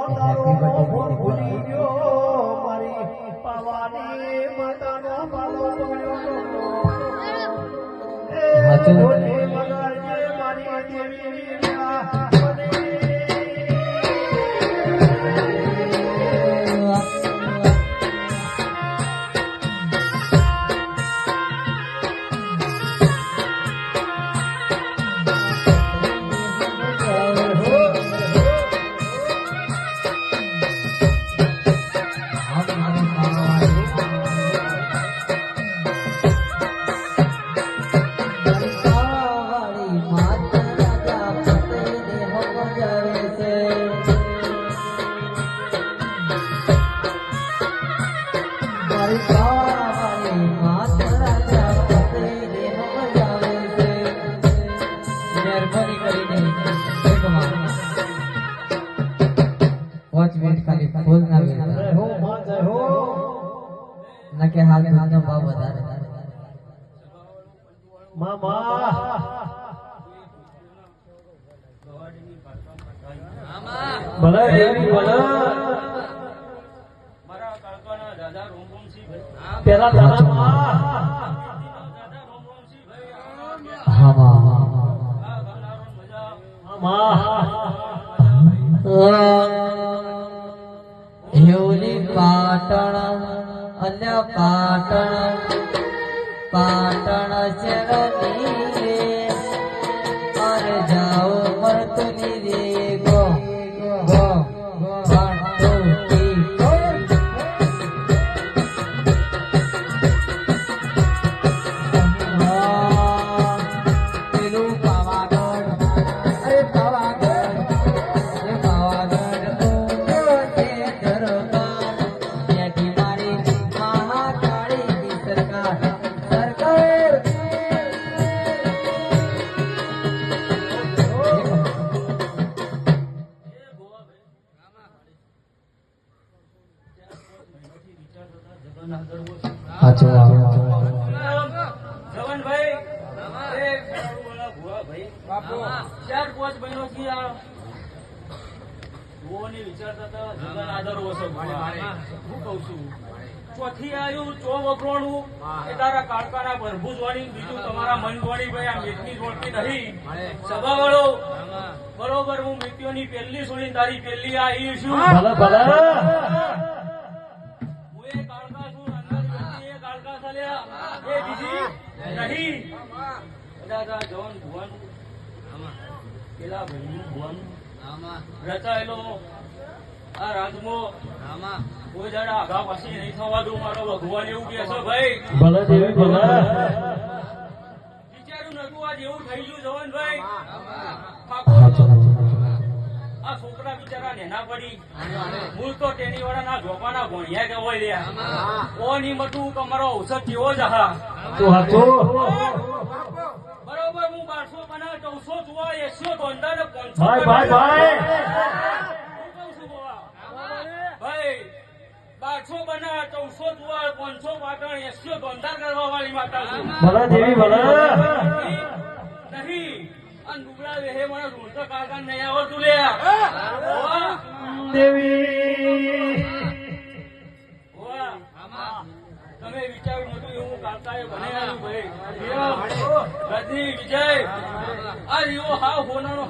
happy birthday ભૂલી ગયો મારી પાવાની માતાનો પાલો પકડ્યો હાચું મારી દેવી કે હાલ દૂધનો ભાવ વધારે મામા ભલે દેવી ભલે મારા કાકાના દાદા રોમસિંહ ભાઈ પેલા દાદા હા માં હેવલી પાટણ અન્ય પાટણ શરણી અરે જાઓ મરતુની રે ગો ગો પાટોટી પેલું પાવાગઢ અરે પાવાગઢ તે દરબાર ત્યાંથી મારી મહાકાળીની સરકાર જવનભાઈ એ વાળા ભુવા ભાઈ બાપુ 4-5 મહિનોથી આ ભુવોની વિચારતા હતા જગન આદર ઓછો હું કહું છું ચોથી આવ્યું ચો વપરાણું એ તારા કાળકાના ભરભૂજ વાળી બીજું તમારા મન વાળી ભાઈ આ મેઘની જોડતી નહીં સભા વાળો બરોબર હું મૃત્યુની પહેલી સુણી તારી પહેલી આવી છું ભલે ભલે પેલા ભાઈ ભુવન રચાયેલો આ રાજમો કોઈ જરા આગા પાછી નહીં થવા દઉં મારો ભગવાન એવું કે છે ભાઈ ભલે દેવી ભલે વિચાર્યું નતું આજ એવું થઈ ગયું જવનભાઈ આ છોકરા બિચારા નેના પડી મૂળ તો ટેની વાળા ના ઝોપાના ભણ્યા કહેવાય લ્યા ઓની મતું તમારો ઔષધ કેવો જ હા તું હાચો બરોબર હું 1200 બનાવ 1400 જોવા 80 તો અંદાજે 500 ભાઈ ભાઈ 1200 બનાવ 1400 જોવા 500 પાટણ 80 તો અંદાજ કરવા વાળી માતા છું ભલે દેવી ભલે નહીં આ ડુબળા વેહે મને ઢૂંઢતો કાકા નહીં આવડતું લે દેવી તમે વિચાર્યું નતું એવું કાકાએ બનાવ્યું ભાઈ રજની વિજય આ રીવો હાવ હોનાનો